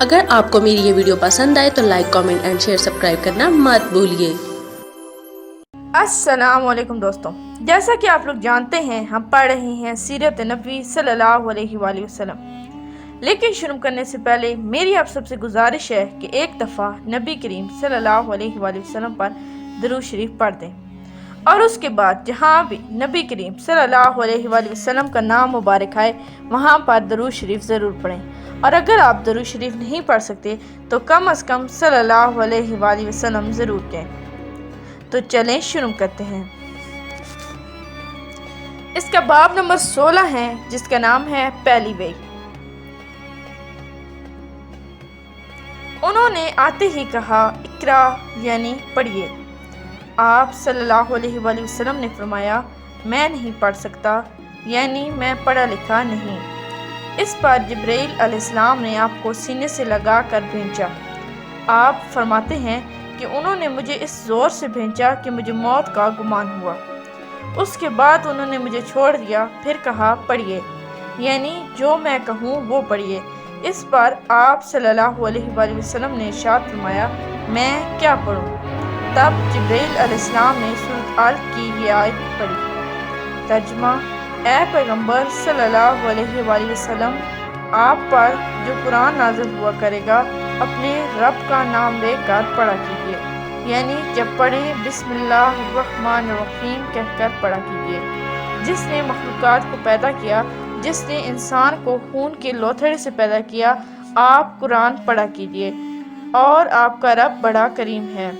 اگر آپ کو میری یہ ویڈیو پسند آئے تو like, comment and share, subscribe کرنا مت بھولیے۔ السلام علیکم دوستوں، جیسا کہ آپ لوگ جانتے ہیں ہم پڑھ رہے ہیں سیرت نبی صلی اللہ علیہ وآلہ وسلم۔ لیکن شروع کرنے سے پہلے میری آپ سب سے گزارش ہے کہ ایک دفعہ نبی کریم صلی اللہ علیہ وآلہ وسلم پر درود شریف پڑھ دیں، اور اس کے بعد جہاں بھی نبی کریم صلی اللہ علیہ وآلہ وسلم کا نام مبارک آئے وہاں پر درود شریف ضرور پڑھیں، اور اگر آپ درود شریف نہیں پڑھ سکتے تو کم از کم صلی اللہ علیہ وآلہ وسلم ضرور کہیں۔ تو چلیں شروع کرتے ہیں۔ اس کا باب نمبر 16 ہے جس کا نام ہے پہلی وحی۔ انہوں نے آتے ہی کہا اقرا یعنی پڑھیے۔ آپ صلی اللہ علیہ وآلہ وسلم نے فرمایا میں نہیں پڑھ سکتا یعنی میں پڑھا لکھا نہیں۔ اس پر جبرائیل علیہ السلام نے آپ کو سینے سے لگا کر بھیجا۔ آپ فرماتے ہیں کہ انہوں نے مجھے اس زور سے بھیجا کہ مجھے موت کا گمان ہوا۔ اس کے بعد انہوں نے مجھے چھوڑ دیا، پھر کہا پڑھیے، یعنی جو میں کہوں وہ پڑھیے۔ اس پر آپ صلی اللہ علیہ وآلہ وسلم نے ارشاد فرمایا میں کیا پڑھوں؟ تب جبرائیل علیہ السلام نے سورۃ الق کی یہ آیت پڑھی۔ ترجمہ: اے پیغمبر صلی اللہ علیہ وآلہ وسلم، آپ پر جو قرآن نازل ہوا کرے گا اپنے رب کا نام لے کر پڑھا کیجیے، یعنی جب پڑھیں بسم اللہ الرحمن الرحیم کہہ کر پڑھا کیجیے۔ جس نے مخلوقات کو پیدا کیا، جس نے انسان کو خون کے لوتھڑے سے پیدا کیا، آپ قرآن پڑھا کیجیے، اور آپ کا رب بڑا کریم ہے،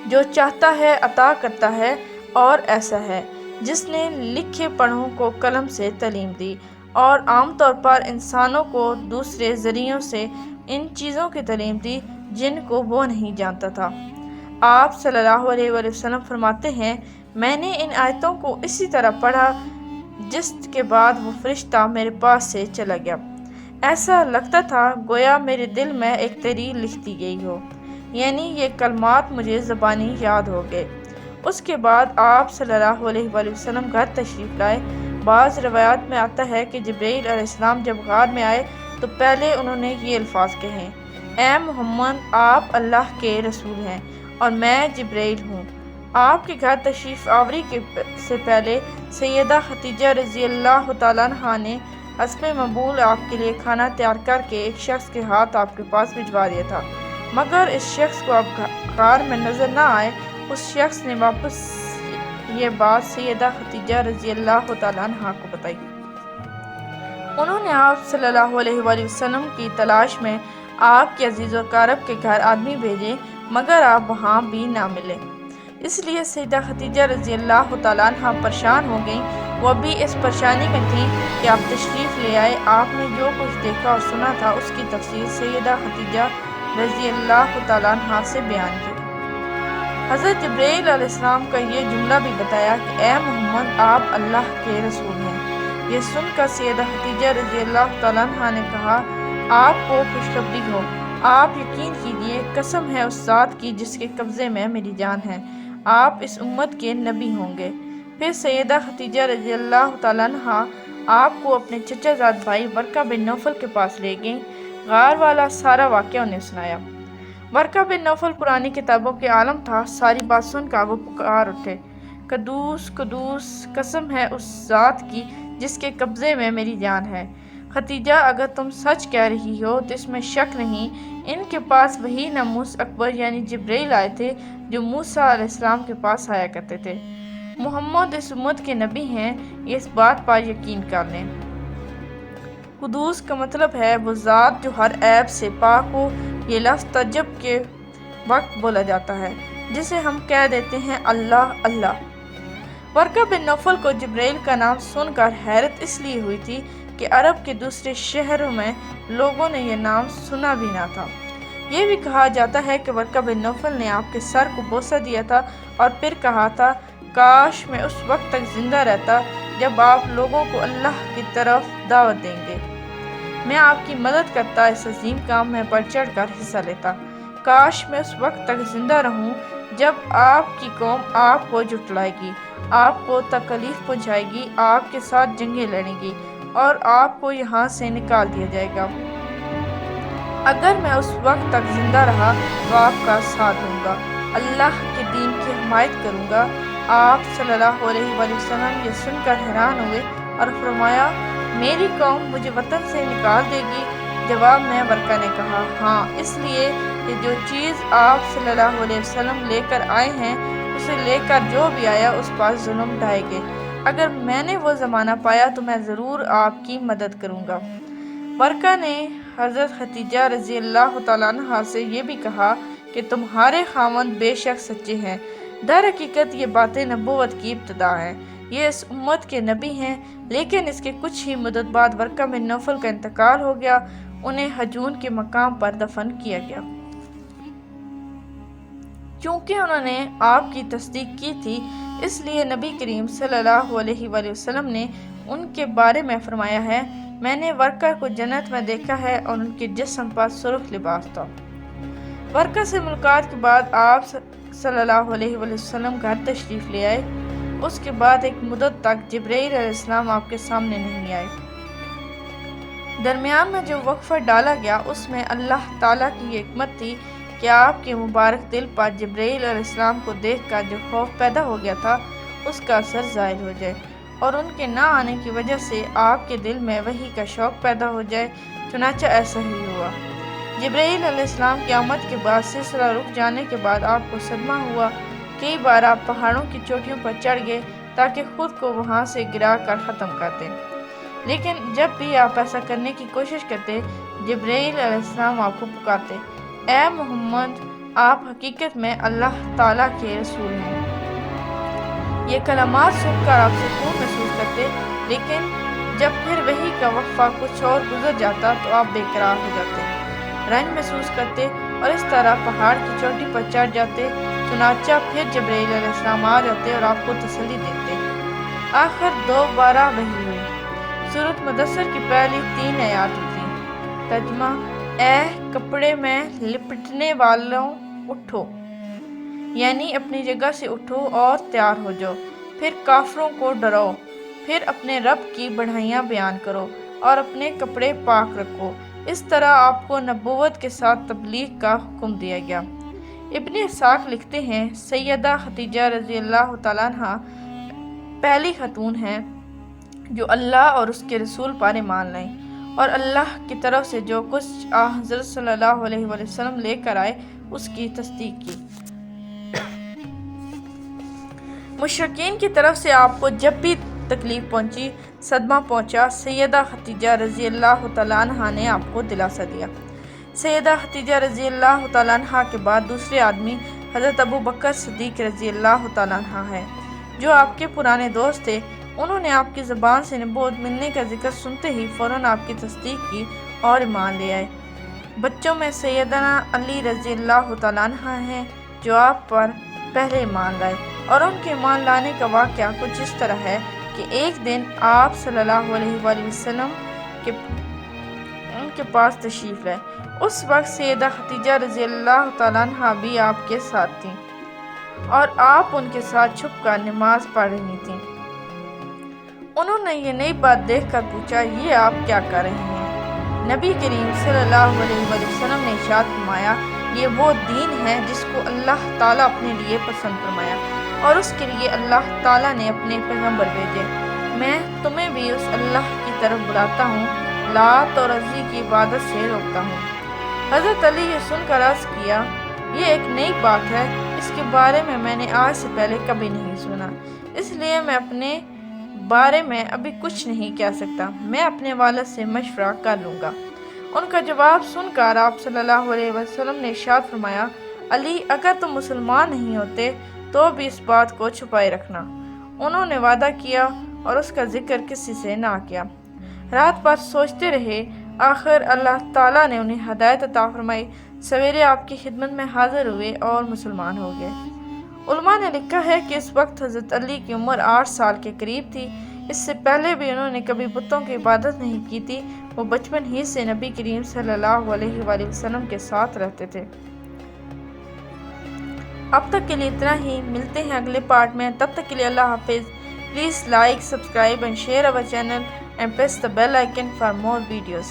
جو چاہتا ہے عطا کرتا ہے، اور ایسا ہے جس نے لکھے پڑھوں کو قلم سے تعلیم دی، اور عام طور پر انسانوں کو دوسرے ذریعوں سے ان چیزوں کی تعلیم دی جن کو وہ نہیں جانتا تھا۔ آپ صلی اللہ علیہ وآلہ وسلم فرماتے ہیں میں نے ان آیتوں کو اسی طرح پڑھا جس کے بعد وہ فرشتہ میرے پاس سے چلا گیا۔ ایسا لگتا تھا گویا میرے دل میں ایک تحریر لکھ دی گئی ہو، یعنی یہ کلمات مجھے زبانی یاد ہو گئے۔ اس کے بعد آپ صلی اللہ علیہ وآلہ وسلم گھر تشریف لائے۔ بعض روایات میں آتا ہے کہ جبرائیل علیہ السلام جب غار میں آئے تو پہلے انہوں نے یہ الفاظ کہے اے محمد آپ اللہ کے رسول ہیں اور میں جبرائیل ہوں۔ آپ کے گھر تشریف آوری سے پہلے سیدہ خدیجہ رضی اللہ تعالیٰ عنہا نے حسب معمول آپ کے لیے کھانا تیار کر کے ایک شخص کے ہاتھ آپ کے پاس بھجوا دیا تھا، مگر اس شخص کو آپ غار میں نظر نہ آئے۔ اس شخص نے واپس یہ بات سیدہ خدیجہ رضی اللہ تعالیٰ عنہا کو بتائی۔ انہوں نے آپ صلی اللہ علیہ وآلہ وسلم کی تلاش میں آپ کے عزیز و اقارب کے گھر آدمی بھیجے، مگر آپ وہاں بھی نہ ملے۔ اس لیے سیدہ خدیجہ رضی اللہ تعالیٰ عنہا پریشان ہو گئیں۔ وہ بھی اس پریشانی میں تھیں کہ آپ تشریف لے آئے۔ آپ نے جو کچھ دیکھا اور سنا تھا اس کی تفصیل سیدہ خدیجہ رضی اللہ تعالیٰ عنہا سے بیان کی۔ حضرت جبرائیل علیہ السلام کا یہ جملہ بھی بتایا کہ اے محمد آپ اللہ کے رسول ہیں۔ یہ سن کر سیدہ خدیجہ رضی اللہ تعالیٰ عنہا نے کہا آپ کو خوشخبری ہو، آپ یقین کیجیے، قسم ہے اس ذات کی جس کے قبضے میں میری جان ہے، آپ اس امت کے نبی ہوں گے۔ پھر سیدہ خدیجہ رضی اللہ تعالیٰ عنہا آپ کو اپنے چچا زاد بھائی ورقہ بن نوفل کے پاس لے گئیں۔ غار والا سارا واقعہ انہیں سنایا۔ ورقہ بن نوفل پرانی کتابوں کے عالم تھا۔ ساری بات سن کر وہ پکار اٹھے قدوس قدوس، قسم ہے اس ذات کی جس کے قبضے میں میری جان ہے، خدیجہ اگر تم سچ کہہ رہی ہو تو اس میں شک نہیں، ان کے پاس وہی ناموس اکبر یعنی جبرائیل آئے تھے جو موسیٰ علیہ السلام کے پاس آیا کرتے تھے۔ محمد اس امت کے نبی ہیں، اس بات پر یقین کر لیں۔ قدوس کا مطلب ہے وہ ذات جو ہر عیب سے پاک ہو۔ یہ لفظ تجب کے وقت بولا جاتا ہے جسے ہم کہہ دیتے ہیں اللہ اللہ۔ ورقہ بن نوفل کو جبرائیل کا نام سن کر حیرت اس لیے ہوئی تھی کہ عرب کے دوسرے شہروں میں لوگوں نے یہ نام سنا بھی نہ تھا۔ یہ بھی کہا جاتا ہے کہ ورقہ بن نوفل نے آپ کے سر کو بوسہ دیا تھا اور پھر کہا تھا کاش میں اس وقت تک زندہ رہتا جب آپ لوگوں کو اللہ کی طرف دعوت دیں گے، میں آپ کی مدد کرتا، اس عظیم کام میں بڑھ چڑھ کر حصہ لیتا۔ کاش میں اس وقت تک زندہ رہوں جب آپ کی قوم آپ کو جھٹلائے گی، آپ کو تکلیف پہنچائے گی، آپ کے ساتھ جنگیں لڑے گی اور آپ کو یہاں سے نکال دیا جائے گا۔ اگر میں اس وقت تک زندہ رہا تو آپ کا ساتھ دوں گا، اللہ کے دین کی حمایت کروں گا۔ آپ صلی اللہ علیہ وآلہ وسلم یہ سن کر حیران ہوئے اور فرمایا، میری قوم مجھے وطن سے نکال دے گی؟ جواب میں ورقہ نے کہا، ہاں، اس لیے کہ جو چیز آپ صلی اللہ علیہ وسلم لے کر آئے ہیں اسے لے کر جو بھی آیا اس پر ظلم ڈھائے گے۔ اگر میں نے وہ زمانہ پایا تو میں ضرور آپ کی مدد کروں گا۔ ورقہ نے حضرت خدیجہ رضی اللہ تعالیٰ عنہا سے یہ بھی کہا کہ تمہارے خاوند بے شک سچے ہیں۔ در حقیقت یہ باتیں نبوت کی ابتدا ہیں، یہ اس امت کے نبی ہیں، لیکن اس کے کچھ ہی مدت بعد ورقہ بن نوفل کا انتقال ہو گیا، انہیں حجون کے مقام پر دفن کیا گیا۔ چونکہ انہوں نے آپ کی تصدیق کی تھی، اس لیے نبی کریم صلی اللہ علیہ وآلہ وسلم نے ان کے بارے میں فرمایا ہے، میں نے ورقہ کو جنت میں دیکھا ہے اور ان کے جسم پر سرخ لباس تھا۔ ورقہ سے ملاقات کے بعد آپ صلی اللہ علیہ وآلہ وسلم گھر تشریف لے آئے۔ اس کے بعد ایک مدت تک جبرائیل علیہ السلام آپ کے سامنے نہیں آئے۔ درمیان میں جو وقفہ ڈالا گیا اس میں اللہ تعالیٰ کی یہ حکمت تھی کہ آپ کے مبارک دل پر جبرائیل علیہ السلام کو دیکھ کر جو خوف پیدا ہو گیا تھا اس کا اثر ظاہر ہو جائے، اور ان کے نہ آنے کی وجہ سے آپ کے دل میں وحی کا شوق پیدا ہو جائے۔ چنانچہ ایسا ہی ہوا۔ جبرائیل علیہ السلام کی آمد کے بعد سلسلہ رک جانے کے بعد آپ کو صدمہ ہوا۔ کئی بار آپ پہاڑوں کی چوٹیوں پر چڑھ گئے تاکہ خود کو وہاں سے گرا کر ختم کر دیں، لیکن جب بھی آپ ایسا کرنے کی کوشش کرتے جبرائیل علیہ السلام آپ کو پکارتے، اے محمد، آپ حقیقت میں اللہ تعالیٰ کے رسول ہیں۔ یہ کلمات سن کر آپ سکون محسوس کرتے، لیکن جب پھر وحی کا وقفہ کچھ اور گزر جاتا تو آپ بے قرار ہو جاتے، رنج محسوس کرتے اور اس طرح پہاڑ کی چوٹی پر چڑھ جاتے۔ چنانچہ پھر جبرائیل علیہ السلام آ جاتے اور آپ کو تسلی دیتے۔ آخر دوبارہ وحی ہوئی۔ سورۃ مدثر کی پہلی 3 آیات اتری۔ ترجمہ: اے کپڑے میں لپٹنے والوں اٹھو، یعنی اپنی جگہ سے اٹھو اور تیار ہو جاؤ، پھر کافروں کو ڈراؤ، پھر اپنے رب کی بڑھائیاں بیان کرو اور اپنے کپڑے پاک رکھو۔ اس طرح آپ کو نبوت کے ساتھ تبلیغ کا حکم دیا گیا۔ ابن اسحاق لکھتے ہیں، سیدہ خدیجہ رضی اللہ تعالیٰ عنہا پہلی خاتون ہیں جو اللہ اور اس کے رسول پر ایمان لائیں اور اللہ کی طرف سے جو کچھ حضرت صلی اللہ علیہ وآلہ وسلم لے کر آئے اس کی تصدیق کی۔ مشرکین کی طرف سے آپ کو جب بھی تکلیف پہنچی، صدمہ پہنچا، سیدہ خدیجہ رضی اللہ تعالیٰ عنہا نے آپ کو دلاسا دیا۔ سیدہ خدیجہ رضی اللہ تعالیٰ عنہا کے بعد دوسرے آدمی حضرت ابو بکر صدیق رضی اللہ تعالیٰ عنہ ہیں، جو آپ کے پرانے دوست تھے۔ انہوں نے آپ کی زبان سے نبوت ملنے کا ذکر سنتے ہی فوراً آپ کی تصدیق کی اور ایمان لے آئے۔ بچوں میں سیدنا علی رضی اللہ تعالیٰ عنہ ہیں، جو آپ پر پہلے ایمان لائے، اور ان کے ایمان لانے کا واقعہ کچھ اس طرح ہے کہ ایک دن آپ صلی اللہ علیہ وآلہ وسلم ان کے پاس تشریف لائے۔ اس وقت سیدہ خدیجہ رضی اللہ تعالیٰ عنہ بھی آپ کے ساتھ تھیں اور آپ ان کے ساتھ چھپ کر نماز پڑھ رہی تھیں۔ انہوں نے یہ نئی بات دیکھ کر پوچھا، یہ آپ کیا کر رہے ہیں؟ نبی کریم صلی اللہ علیہ وآلہ وسلم نے ارشاد فرمایا، یہ وہ دین ہے جس کو اللہ تعالیٰ اپنے لیے پسند فرمایا اور اس کے لیے اللہ تعالیٰ نے اپنے پیغمبر بھیجے۔ میں تمہیں بھی اس اللہ کی طرف بلاتا ہوں، لات اور عزی کی عبادت سے روکتا ہوں۔ حضرت علی یہ سن کر عرض کیا، یہ ایک نئی بات ہے، اس کے بارے میں نے آج سے پہلے کبھی نہیں سنا، اس لیے میں اپنے بارے میں ابھی کچھ نہیں کہہ سکتا، میں اپنے والد سے مشورہ کر لوں گا۔ ان کا جواب سن کر آپ صلی اللہ علیہ وسلم نے ارشاد فرمایا، علی، اگر تم مسلمان نہیں ہوتے تو بھی اس بات کو چھپائے رکھنا۔ انہوں نے وعدہ کیا اور اس کا ذکر کسی سے نہ کیا۔ رات بھر سوچتے رہے، آخر اللہ تعالیٰ نے انہیں ہدایت عطا فرمائی، سویرے آپ کی خدمت میں حاضر ہوئے اور مسلمان ہو گئے۔ علماء نے لکھا ہے کہ اس وقت حضرت علی کی عمر 8 سال کے قریب تھی۔ اس سے پہلے بھی انہوں نے کبھی بتوں کی عبادت نہیں کی تھی، وہ بچپن ہی سے نبی کریم صلی اللہ علیہ وآلہ وسلم کے ساتھ رہتے تھے۔ اب تک کے لیے اتنا ہی، ملتے ہیں اگلے پارٹ میں، تب تک کے لیے اللہ حافظ۔ Please like, subscribe and share our channel and press the bell icon for more videos.